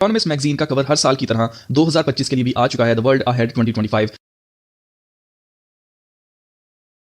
Economist magazine का cover हर साल की तरह 2025 के लिए भी आ चुका है, द वर्ल्ड अहेड 2025।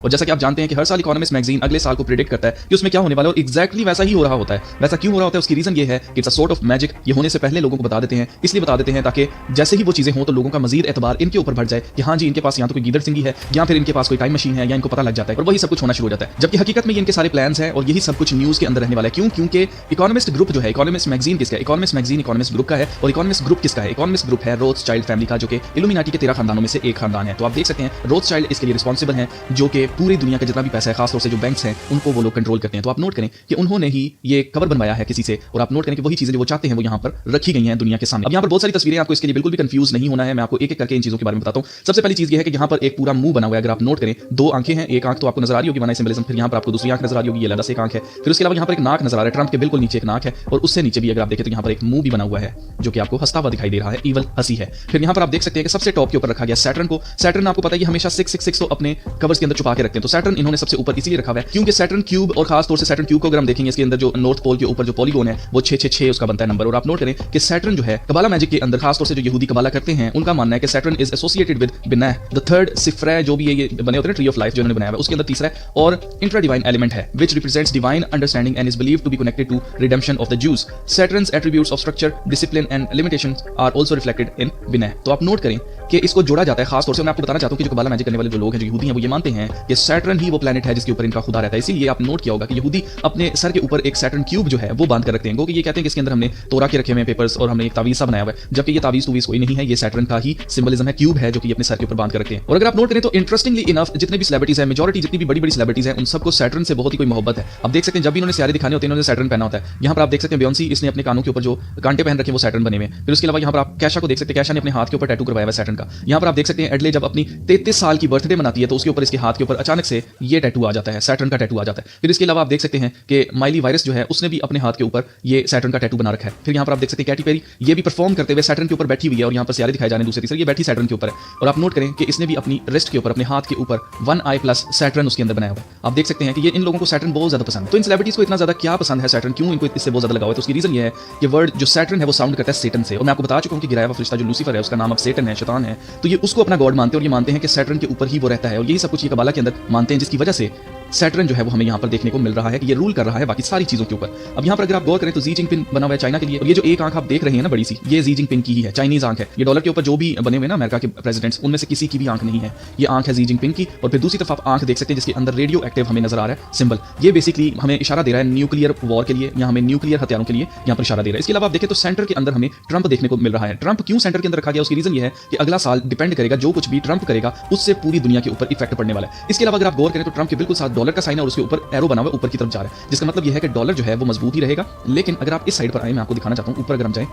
और जैसा कि आप जानते हैं कि हर साल इकोनॉमिस्ट मैगजीन अगले साल को प्रेडिक्ट करता है कि उसमें क्या होने वाला है, और एग्जैक्टली वैसा ही हो रहा होता है। वैसा क्यों हो रहा होता है, उसकी रीजन ये है कि it's a sort of magic. ये होने से पहले लोगों को बता देते हैं, इसलिए बता देते हैं ताकि जैसे ही वो चीजें हों तो लोगों का मजीद एतबार इनके ऊपर बढ़ जाए कि हाँ जी, इनके पास या तो कोई गीदड़ सिंगी है या फिर इनके पास कोई टाइम मशीन है, या इनको पता लग जाता है और वही सब कुछ होना शुरू हो जाता है। जबकि हकीकत में ये इनके सारे प्लान्स हैं और यही सब कुछ न्यूज के अंदर रहने वाला है। क्यों? क्योंकि इकोनॉमिस्ट ग्रुप जो है, इकोनॉमिस्ट मैगजीन किसका है? इकोनॉमिस्ट मैगजीन इकोनॉमिस्ट ग्रुप का है। और इकोनॉमिस्ट ग्रुप किसका है? इकोनॉमिस्ट ग्रुप है रोथस्चाइल्ड फैमिली का, जो कि इल्यूमिनाटी के 13 खानदानों में से एक खानदान है। तो आप देख सकते हैं रोथस्चाइल्ड इसके लिए रिस्पॉन्सिबल है, जो कि पूरी दुनिया का जितना भी पैसा है, खासतौर से जो बैंक्स हैं, उनको वो लोग कंट्रोल करते हैं। तो आप नोट करें कि उन्होंने ही ये कवर बनवाया है किसी से, और आप नोट करें कि वही चीजें जो वो चाहते हैं वो यहाँ पर रखी गई हैं दुनिया के सामने। अब यहाँ पर बहुत सारी तस्वीरें, आपको इसके लिए बिल्कुल भी कंफ्यूज नहीं होना है। मैं आपको एक एक करके इन चीजों के बारे में बताता हूँ। सबसे पहली चीज ये है कि यहाँ पर एक पूरा मुंह बना हुआ है। अगर आप नोट करें, दो आंखें हैं, एक आंख तो आपको नजर आ रही होगी वन आई सिंबलिज्म, फिर यहाँ पर आपको दूसरी आंख नजर आ रही होगी, ये अलग से एक आंख है। फिर उसके अलावा यहाँ पर एक नाक नजर आ रहा है, ट्रंप के बिल्कुल नीचे एक नाक है, और उससे नीचे भी अगर आप देखें तो यहाँ पर एक मुंह भी बना हुआ है जो कि आपको हंसता हुआ दिखाई दे रहा है, ईवल हंसी है। फिर यहाँ पर आप देख सकते हैं कि सबसे टॉप के ऊपर रखा गया सैटर्न को। सैटर्न आपको पता है कि हमेशा 666 तो अपने कवर्स के अंदर छुपा के रखते हैं। तो सैटर्न इन्होंने सबसे ऊपर इसलिए रखा हुआ है क्योंकि सैटर्न क्यूब, और खास तौर से सैटर्न क्यूब को अगर हम देखेंगे, इसके अंदर जो नॉर्थ पोल के ऊपर जो पॉलीगॉन है वो 666 उसका बनता है नंबर। और आप नोट करें कि सैटर्न जो है कबाला मैजिक के अंदर, खास तौर से जो यहूदी कबाला करते हैं, उनका मानना है कि Saturn is associated with Binah the third sefira, जो भी ये बने होते हैं ट्री ऑफ लाइफ जो इन्होंने बनाया है, उसके अंदर तीसरा है, और इंट्रा डिवाइन एलिमेंट है which represents divine understanding and is believed to be connected to redemption of the Jews. Saturn's attributes of structure, discipline and limitations are also reflected in Binah. तो आप नोट करें कि इसको जोड़ा जाता है। खास तौर से मैं आपको बताना चाहता हूं कि जो कबाला मैजिक करने वाले जो लोग हैं, जो यहूदी हैं, वो ये मानते हैं कि सैटर्न ही वो प्लेनेट है जिसके ऊपर इनका खुदा रहता है। इसीलिए आप नोट किया होगा कि यहूदी अपने सर के ऊपर एक सैटर्न क्यूब जो है वो बांध कर रखते हैं, क्योंकि ये कहते हैं कि इसके अंदर हमने तोरा के रखे हुए पेपर्स और हमने एक तावीज़ सा बनाया हुआ है, जबकि ये तावीज़ तूवीज़ कोई नहीं है, ये सैटर्न का ही सिंबलिज्म है, क्यूब है जो कि अपने सर के ऊपर बांध कर रखते हैं। और अगर आप नोट करें तो इंटरेस्टिंगली इनफ जितने भी सेलिब्रिटीज हैं, मेजॉरिटी जितनी भी बड़ी बड़ी सेलिब्रिटीज हैं, उन सबको सैटर्न से बहुत ही कोई मोहब्बत है। आप देख सकते हैं जब भी इन्होंने सियारे दिखाने होते हैं, इन्होंने सैटर्न पहना होता है। यहाँ पर आप देख सकते हैं बियोंसी, इसने अपने कानों के ऊपर जो कांटे पहन रखे वो सैटर्न बने हुए। फिर उसके अलावा यहाँ पर आप कैशा को देख सकते हैं, कैशा ने अपने हाथ के ऊपर टैटू करवाया हुआ सैटर्न का। यहाँ पर आप देख सकते हैं एडले जब अपनी 33 साल की बर्थडे मनाती है तो उसके ऊपर इसके हाथ के ऊपर अचानक से ये टैटू आ जाता है, सैटर्न का टैटू आ जाता है। फिर इसके अलावा आप देख सकते हैं कि माइली वायरस जो है उसने भी अपने हाथ के ऊपर ये सैटर्न का टैटू बना रखा है। फिर यहाँ पर आप देख सकते हैं कैटी पेरी, ये भी परफॉर्म करते हुए सैटर्न के ऊपर बैठी हुई है, और यहाँ पर सियारे दिखाए जाने दूसरे तीसरे, ये बैठी सैटर्न के ऊपर है। और आप नोट करें कि इसने भी अपनी रिस्ट के ऊपर, अपने हाथ के ऊपर वन आई प्लस सैटर्न उसके अंदर बनाया हुआ है। आप देख सकते हैं कि ये इन लोगों को सैटर्न बहुत ज्यादा पसंद है। तो इन सेलिब्रिटीज को इतना ज्यादा क्या पसंद है सैटर्न, क्यों इनको इससे बहुत ज्यादा लगाव है? तो उसकी रीजन ये है कि वर्ड जो सैटर्न है वो साउंड करता है सेटन से, और मैं आपको बता चुका हूं कि गिराया हुआ फरिश्ता जो लूसीफर है उसका नाम अब सेटन है, शैतान है। तो ये उसको अपना गॉड मानते हैं, और ये मानते हैं कि सैटर्न के ऊपर ही वो रहता है, और यही सब कुछ ये कबाला के अंदर मानते हैं, जिसकी वजह से सैटर्न जो है वो हमें यहाँ पर देखने को मिल रहा है कि ये रूल कर रहा है बाकी सारी चीजों के ऊपर। अब यहाँ पर अगर आप गौर करें तो जी जिनपिंग बना हुआ है चाइना के लिए, और ये जो एक आंख आप देख रहे हैं ना बड़ी सी, ये जी जिनपिंग की ही है, चाइनीज आंख है। ये डॉलर के ऊपर जो भी बने हुए ना अमेरिका के प्रेसिडेंट्स, उनमें से किसी की भी आंख नहीं है, ये आंख है जी जिनपिंग की। और फिर दूसरी तरफ आप आंख देख सकते हैं जिसके अंदर रेडियो एक्टिव हमें नजर आ रहा है सिंबल, ये बेसिकली हमें इशारा दे रहा है न्यूक्लियर वॉर के लिए, या हमें न्यूक्लियर हथियारों के लिए यहाँ पर इशारा दे रहा है। इसके अलावा आप देखें तो सेंटर के अंदर हमें ट्रंप देखने को मिल रहा है। ट्रंप क्यों सेंटर के अंदर रखा गया, उसकी रीजन ये है कि अगला साल डिपेंड करेगा, जो कुछ भी ट्रंप करेगा उससे पूरी दुनिया के ऊपर इफेक्ट पड़ने वाला है। इसके अलावा अगर आप गौर करें तो ट्रंप के बिल्कुल साथ डॉलर का साइन है, और उसके ऊपर एरो बना हुआ ऊपर की तरफ जा रहा है, जिसका मतलब यह है कि डॉलर जो है वो मजबूत ही रहेगा। लेकिन अगर आप इस साइड पर आए, मैं आपको दिखाना चाहता हूं, ऊपर अगर हम जाएं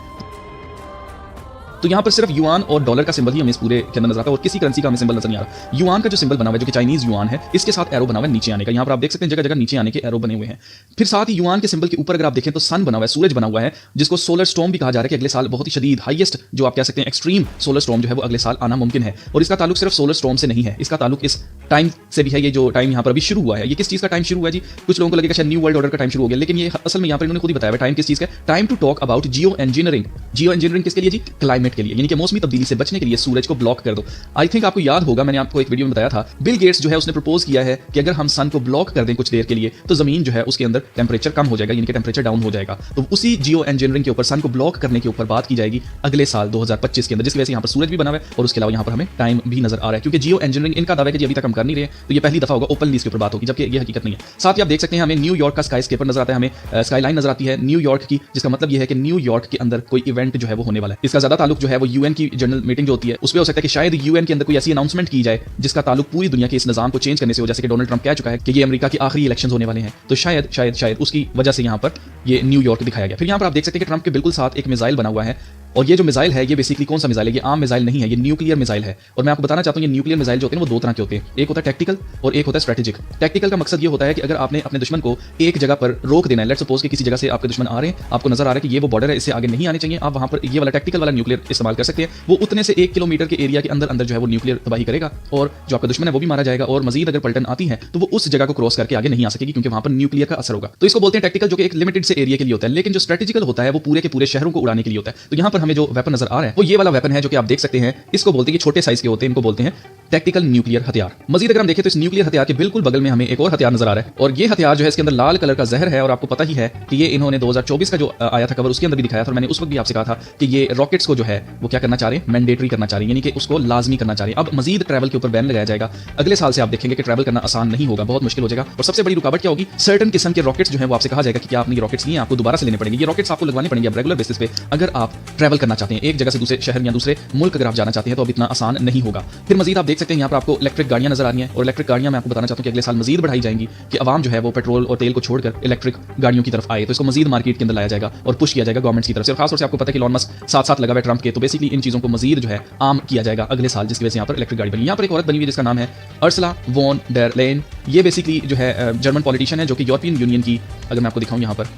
तो यहाँ पर सिर्फ युआन और डॉलर का सिंबल ही हमें इस पूरे के अंदर नजर आता है, और किसी करेंसी का हमें सिंबल नजर नहीं आ रहा। युआन का जो सिंबल बना हुआ है जो कि चाइनीज युआन है, इसके साथ एरो बना हुआ है नीचे आने का। यहाँ पर आप देख सकते हैं जगह जगह नीचे आने के एरो बने हुए हैं। फिर साथ ही युआन के सिंबल के ऊपर अगर आप देखें तो सन बना हुआ है, सूरज बना हुआ है, जिसको सोलर स्टॉर्म भी कहा जा रहा है कि अगले साल बहुत ही शदीद हाईएस्ट जो आप कह सकते हैं एक्सट्रीम सोलर स्टॉर्म जो है वो अगले साल आना मुमकिन है। और इसका ताल्लुक सिर्फ सोलर स्टॉर्म से नहीं है, इसका ताल्लुक इस टाइम से भी है। ये जो टाइम यहाँ पर अभी शुरू हुआ है, ये किस चीज का टाइम शुरू हुआ है जी? कुछ लोगों को लगेगा शायद न्यू वर्ल्ड ऑर्डर का टाइम शुरू हो गया, लेकिन ये असल में यहाँ पर इन्होंने खुद ही बताया है टाइम किस चीज का, time to talk about geo engineering. Geo engineering किसके लिए जी? क्लाइमेट के लिए, यानी कि मौसमी तब्दीली से बचने के लिए सूरज को ब्लॉक कर दो। आई थिंक आपको याद होगा, मैंने आपको एक वीडियो में बताया था, बिल गेट्स जो है उसने प्रपोज किया है कि अगर हम सन को ब्लॉक कर दें कुछ देर के लिए तो जमीन जो है उसके अंदर टेंपरेचर कम हो जाएगा, यानी कि टेंपरेचर डाउन हो जाएगा। तो उसी जियो इंजीनियरिंग के ऊपर, सन को ब्लॉक करने के ऊपर बात की जाएगी अगले साल 2025 के अंदर, जिसकी वजह से यहाँ पर सूरज भी बना हुआ है और उसके अलावा यहाँ पर हमें टाइम भी नजर आ रहा है, क्योंकि जियो इंजीनियरिंग इनका दावा है कि अभी तक हम कर नहीं रहे, तो ये पहली दफा होगा ओपनली इसके ऊपर बात होगी, जबकि ये हकीकत नहीं है। साथ ही आप देख सकते हैं हमें न्यूयॉर्क का स्काई स्केपर नजर आता है, हमें स्काई लाइन नजर आती है न्यूयॉर्क की, जिसका मतलब ये है कि न्यूयॉर्क के अंदर कोई इवेंट जो है वो होने वाला है। इसका ज्यादा ताल्लुक जो है वो यूएन की जनरल मीटिंग जो होती है उसमें हो सकता है कि शायद यूएन के अंदर कोई ऐसी अनाउंसमेंट की जाए जिसका ताल्लुक पूरी दुनिया के इस निजाम को चेंज करने से हो, जैसे कि डोनाल्ड ट्रंप कह चुका है कि ये अमेरिका की आखिरी इलेक्शंस होने वाले हैं, तो शायद उसकी वजह से यहाँ पर ये न्यूयॉर्क दिखाया गया। फिर यहाँ पर आप देख सकते हैं कि ट्रंप के बिल्कुल साथ एक मिसाइल बना हुआ है, और ये जो मिसाइल है ये बेसिकली कौन सा मिसाइल है? ये आम मिसाइल नहीं है, ये न्यूक्लियर मिसाइल है। और मैं आपको बताना चाहता हूँ ये न्यूक्लियर मिसाइल जो होते हैं वो दो तरह के होते हैं, एक होता है टैक्टिकल और एक होता है स्ट्रेटेजिक। टैक्टिकल का मकसद ये होता है कि अगर आपने अपने दुश्मन को एक जगह पर रोक देना है, लेट्स सपोज कि किसी जगह से आपके दुश्मन आ रहे हैं, आपको नजर आ रहा है कि ये वो बॉर्डर है, इससे आगे नहीं आने चाहिए, आप वहां पर ये वाला टैक्टिकल वाला न्यूक्लियर इस्तेमाल कर सकते हैं। वो उतने से 1 किलोमीटर के एरिया के अंदर जो है वो न्यूक्लियर तबाही करेगा, और जो आपका दुश्मन है वो भी मारा जाएगा, और मजीद अगर पलटन आती है तो वो उस जगह को क्रॉस करके आगे नहीं आ सकेगी, क्योंकि वहां पर न्यूक्लियर का असर होगा। तो इसको बोलते हैं टैक्टिकल, जो कि एक लिमिटेड से एरिया के लिए होता है। लेकिन जो स्ट्रेटेजिकल होता है वो पूरे के पूरे शहरों को उड़ाने के लिए होता है। तो यहाँ पर हमें हमें जो वेपन नजर आ रहा है वो ये वाला वेपन है जो कि आप देख सकते हैं। इसको बोलते हैं कि छोटे साइज के होते हैं, इनको बोलते हैं टैक्टिकल न्यूक्लियर हथियार। मजीद अगर हम देखें तो इस न्यूक्लियर हथियार के बिल्कुल बगल में हमें एक और हथियार नजर आ रहा है और ये हथियार जो है इसके अंदर लाल कलर का जहर है। और आपको पता ही है कि ये इन्होंने 2024 का जो आया था कवर उसके अंदर भी दिखाया था और मैंने उस वक्त भी आपसे कहा था कि ये रॉकेट्स को जो है वो क्या करना चाह रहे हैं, मैंडेटरी करना चाह रहे हैं, यानी कि उसको लाजमी करना चाह रहे हैं। अब मजीद ट्रैवल के ऊपर बैन लगाया जाएगा। अगले साल से आप देखेंगे कि ट्रैवल करना आसान नहीं होगा, बहुत मुश्किल हो जाएगा। और सबसे बड़ी रुकावट क्या होगी, सर्टन किस्म के रॉकेट्स जो है वो आपसे कहा जाएगा कि क्या आपने ये रॉकेट्स नहीं है, आपको दोबारा से लेने पड़ेंगे। ये रॉकेट्स आपको लगवाने पड़ेंगे रेगुलर बेसिस पे अगर आप ट्रैवल करना चाहते हैं एक जगह से दूसरे शहर या दूसरे मुल्क अगर आप जाना चाहते हैं तो अब इतना आसान नहीं होगा। फिर मजीद आप देख सकते हैं यहाँ पर आपको इलेक्ट्रिक गाड़ियां नजर आ रही हैं और इलेक्ट्रिक गाड़ियां मैं आपको बताना चाहता हूं कि अगले साल मजीद बढ़ाई जाएंगी कि आवाम जो है वो पेट्रोल और तेल को छोड़कर इलेक्ट्रिक गाड़ियों की तरफ आए। तो इसको मजीद मार्केट के अंदर लाया जाएगा और पुश किया जाएगा गवर्नमेंट की तरफ से। और खासतौर से आपको पता है कि इलॉन मस्क साथ साथ लगा हुआ है ट्रंप के, तो बेसिकली इन चीजों को मजीद जो है आम किया जाएगा अगले साल, जिसकी वजह से यहाँ पर इलेक्ट्रिक गाड़ी बनी। यहाँ पर एक औरत बनी हुई जिसका नाम है अर्सला वॉन डेर लेन। ये बेसिकली जो है जर्मन पॉलिटिशियन है जो कि यूरोपियन यूनियन की, अगर मैं आपको दिखाऊं यहाँ पर,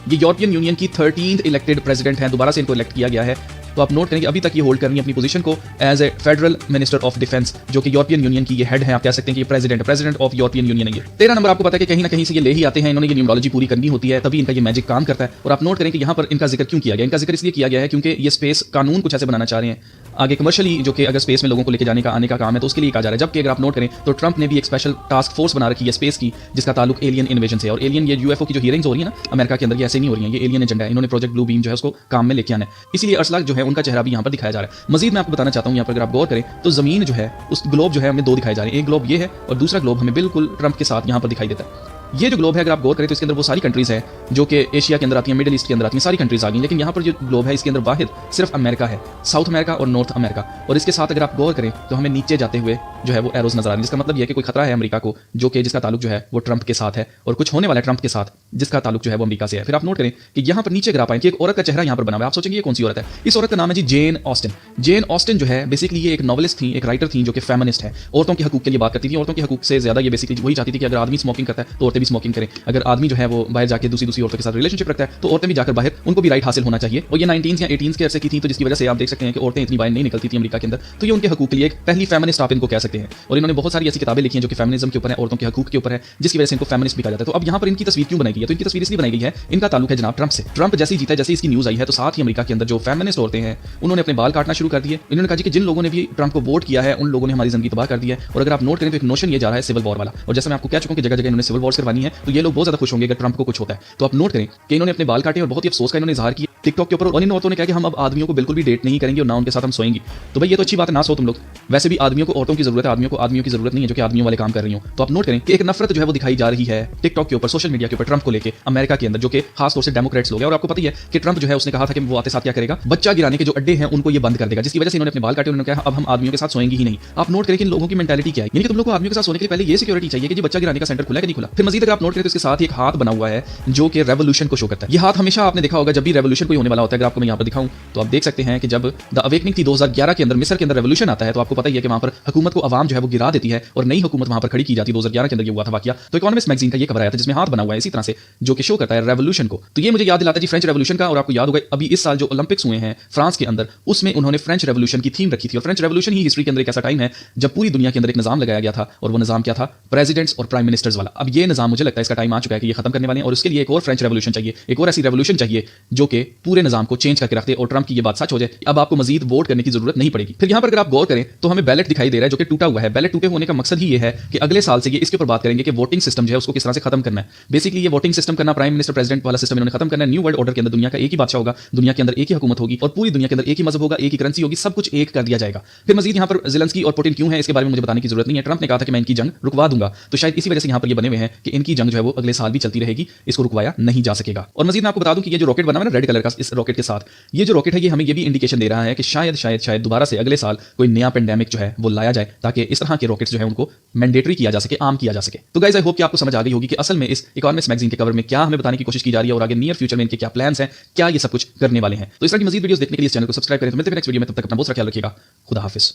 ये यूरोपियन यूनियन की 13th इलेक्टेड प्रेसिडेंट है, दोबारा से इनको इलेक्ट किया गया है। तो आप नोट करें कि अभी तक ये होल्ड करनी है अपनी पोजीशन को as a federal minister of defence, जो कि यूरोपियन यूनियन की ये हेड है। आप कह सकते हैं कि ये प्रेसिडेंट ऑफ यूरोपियन यूनियन है। ये 13 नंबर आपको पता है कि कहीं ना कहीं से ये ले ही आते हैं, इन्होंने ये न्यूमरोलॉजी पूरी करनी होती है तभी इनका ये मैजिक काम करता है। और आप नोट करें कि यहाँ पर इनका जिक्र क्यों किया गया, इनका जिक्र इसलिए किया गया है क्योंकि ये स्पेस कानून कुछ ऐसे बनाना चाह रहे हैं आगे कमर्शियली, जो कि अगर स्पेस में लोगों को लेकर जाने का आने का काम है तो उसके लिए कहा जा रहा है। जबकि अगर आप नोट करें तो ट्रंप ने भी एक स्पेशल टास्क फोर्स बना रखी है स्पेस की जिसका ताल्लुक एलियन इन्वेजन से। और एलियन ये यूएफओ की जो हियरिंग्स हो रही है ना अमेरिका के अंदर, ये ऐसे नहीं हो रही है, ये एलियन एजेंडा है। इन्होंने प्रोजेक्ट ब्लू बीम जो है उसको काम में लेके आना है, इसीलिए अर्सला जो है उनका चेहरा भी यहाँ पर दिखाया जा रहा है। मजीद मैं आपको बताना चाहता हूँ यहाँ पर अगर आप गौर करें तो जमीन जो है उस ग्लोब जो है हमें दो दिखाए जा रहे हैं, एक ग्लोब ये है और दूसरा ग्लोब हमें बिल्कुल ट्रंप के साथ यहाँ पर दिखाई देता है। ये जो ग्लोब है अगर आप गौर करें तो इसके अंदर वो सारी कंट्रीज हैं जो कि एशिया के अंदर आती हैं, मिडिल ईस्ट के अंदर आती हैं, सारी कंट्रीज आ गई। लेकिन यहाँ पर जो ग्लोब है इसके अंदर वाहिद सिर्फ अमेरिका है, साउथ अमेरिका और नॉर्थ अमेरिका। और इसके साथ अगर आप गौर करें तो हमें नीचे जाते हुए जो है वो एरोज नजर आ रही है, जिसका मतलब यह है कि कोई खतरा है अमेरिका को, जो कि जिसका ताल्लुक जो है वो ट्रंप के साथ है और कुछ होने वाला है ट्रंप के साथ जिसका ताल्लुक जो है वो अमेरिका से है। फिर आप नोट करें कि यहाँ पर नीचे अगर आप आए कि एक औरत का चेहरा यहाँ पर बना हुआ है। आप सोचेंगे ये कौन सी औरत है, इस औरत का नाम है जी जेन ऑस्टिन। जेन ऑस्टिन जो है बेसिकली ये एक नॉवेलिस्ट थी, एक राइटर थी जो कि फेमिनिस्ट है, औरतों के हकूक के लिए बात करती थी। औरतों के हकूक से ज्यादा ये बेसिकली वही चाहती थी कि अगर आदमी स्मोकिंग करता है तो औरतें भी स्मोकिंग करें, अगर आदमी जो है वो बाहर जाके दूसरी औरतों के साथ रिलेशनशिप रखता है तो औरतें भी जाकर बाहर, उनको भी राइट हासिल होना चाहिए। और ये 19 या 18 के अरसे की थी, तो जिसकी वजह से आप देख सकते हैं कि औरतें इतनी बाहर नहीं निकलती थी अमेरिका के अंदर। तो ये उनके हकूक के लिए एक पहली फेमिनिस्ट आप इनको कह सकते हैं। और इन्होंने बहुत सारी ऐसी किताबें लिखी हैं जो कि फेमिनिज्म के ऊपर है, औरतों के हकूक के ऊपर है, जिसकी वजह से इनको फेमिनिस्ट भी कहा जाता है। तो अब यहाँ पर इनकी तस्वीर क्यों बनाई गई है, तो इनकी तस्वीर इसलिए बनाई गई है, इनका ताल्लुक है जनाब ट्रंप से। ट्रंप जैसे ही जीता है, जैसे इसकी न्यूज आई है तो साथ ही अमेरिका के अंदर जो फेमिनिस्ट औरतें हैं उन्होंने अपने बाल काटना शुरू कर दिए। इन्होंने कहा कि जिन लोगों ने भी ट्रंप को वोट किया है उन लोगों ने हमारी जिंदगी तबाह कर दी है। और अगर आप नोट करें तो एक नोशन ये जा रहा है सिविल वॉर वाला, और जैसे मैं आपको कह चुका हूं कि जगह जगह इन्होंने सिविल वॉर्स करवानी है, तो ये लोग बहुत ज्यादा खुश होंगे अगर ट्रंप को कुछ होता है। तो आप नोट करें कि इन्होंने अपने बाल काटे और बहुत ही अफसोस का इन्होंने इजहार किया टिकटॉक के ऊपर। और इन औरतों ने कहा कि हम अब आदमियों को बिल्कुल भी डेट नहीं करेंगे और ना उनके साथ हम सोएंगी। तो भाई ये तो अच्छी बात है, ना सो तुम लोग। वैसे भी आदमियों को औरतों की जरूरत है, आदमियों को आदमियों की जरूरत नहीं है जो कि आदमियों वाले काम कर रही हो। तो आप नोट करें कि एक नफरत जो है वो दिखाई जा रही है टिकटॉक के ऊपर, सोशल मीडिया के ऊपर ट्रंप को लेकर अमेरिका के अंदर, जो कि खास तौर से डेमोक्रेट्स लोग हैं। और आपको पता ही है कि ट्रंप जो है उसने कहा था कि वो आते साथ क्या करेगा, बच्चा गिराने के जो अड्डे हैं उनको ये बंद कर देगा, जिसकी वजह से इन्होंने अपने बाल काटे। उन्होंने कहा अब हम आदमियों के साथ सोएंगे ही नहीं। आप नोट करें कि इन लोगों की मेंटालिटी क्या है, यानी कि तुम लोग को आदमियों के साथ सोने के लिए पहले ये सिक्योरिटी चाहिए कि जी बच्चा गिराने का सेंटर खुला है कि नहीं खुला। फिर मजीद अगर आप नोट करें तो इसके साथ एक हाथ बना हुआ है जो कि रेवोल्यूशन को शो करता है। ये हाथ हमेशा आपने देखा होगा जब भी रेवोल्यूशन कोई होने वाला होता है। अगर आपको मैं यहाँ पर दिखाऊं तो आप देख सकते हैं कि जब द अवेकनिंग थी 2011 के अंदर मिस्र के अंदर रेवोल्यूशन आता है, तो आपको पता ही है कि वहां पर हुकूमत को आवाम जो है वो गिरा देती है और नई हुकूमत वहां पर खड़ी की जाती है। 2011 के अंदर ये हुआ था वाकया। तो इकोनॉमिस्ट मैगजीन का ये कवर आया था जिसमें हाथ बना हुआ है इसी तरह से जो कि शो करता है रेवोल्यूशन को। तो ये मुझे याद दिलाता है जी फ्रेंच रेवोल्यूशन का। और आपको याद होगा अभी इस साल जो ओलंपिक्स हुए हैं फ्रांस के अंदर, उसमें उन्होंने फ्रेंच रेवोल्यूशन की थीम रखी थी। और फ्रेंच रेवोल्यूशन ही हिस्ट्री के अंदर एक ऐसा टाइम है जब पूरी दुनिया के अंदर एक निजाम लगाया गया था, और वो निजाम क्या था, प्रेसिडेंट्स और प्राइम मिनिस्टर्स वाला। अब ये निजाम मुझे लगता है इसका टाइम आ चुका है कि ये खत्म करने वाले हैं, और उसके लिए एक और फ्रेंच रेवोल्यूशन चाहिए, एक और ऐसी रेवोल्यूशन चाहिए जो कि पूरे निजाम को चेंज करके रखते। और ट्रंप की ये बात सच हो जाए, अब आपको मजीद वोट करने की जरूरत नहीं पड़ेगी। फिर यहाँ पर अगर आप गौर करें तो हमें बैलेट दिखाई दे रहा है जो कि टूटा हुआ है। बैलेट टूटे होने का मकसद ही ये है कि अगले साल से ये इसके ऊपर बात करेंगे कि वोटिंग सिस्टम जो है उसको किस तरह से खत्म करना है। बेसिकली ये वोटिंग सिस्टम करना, प्राइम मिनिस्टर प्रेसिडेंट वाला सिस्टम इन्होंने खत्म करना है। न्यू वर्ल्ड ऑर्डर के अंदर दुनिया का एक ही बादशाह होगा, दुनिया के अंदर एक ही हुकूमत होगी और पूरी दुनिया के अंदर एक ही मजहब होगा, एक ही करेंसी होगी, सब कुछ एक कर दिया जाएगा। फिर मजीद यहाँ पर ज़ेलेंस्की और पुतिन क्यों है इसके बारे में मुझे बताने की जरूरत नहीं है। ट्रंप ने कहा था कि मैं इनकी जंग रुकवा दूंगा, तो शायद इसी वजह से यहाँ पर ये बने हुए हैं कि इनकी जंग जो है वो अगले साल भी चलती रहेगी, इसको रुकवाया नहीं जा सकेगा। और मजीद मैं आपको बता दूं कि ये जो रॉकेट बना हुआ है ना रेड कलर का, इस रॉकेट के साथ ये जो रॉकेट है ये हमें ये भी इंडिकेशन दे रहा है कि शायद दोबारा से अगले साल कोई नया पेंडेमिक जो है वो लाया जाए ताकि इस तरह के रॉकेट्स जो है उनको मैंडेटरी किया जा सके, आम किया जा सके। तो गाइस आई होप कि आपको समझ आ गई होगी कि असल में इस इकोनॉमिस्ट मैगजीन के कवर में क्या हमें बताने की कोशिश की जा रही है और आगे नियर फ्यूचर में इनके क्या प्लान्स हैं, क्या ये सब कुछ करने वाले हैं। तो इस तरह की मजीद वीडियोस देखने के लिए इस चैनल को सब्सक्राइब करें। तो मिलते हैं नेक्स्ट वीडियो में, तब तक अपना बहुत सारा ख्याल रखिएगा। खुदा हाफिज।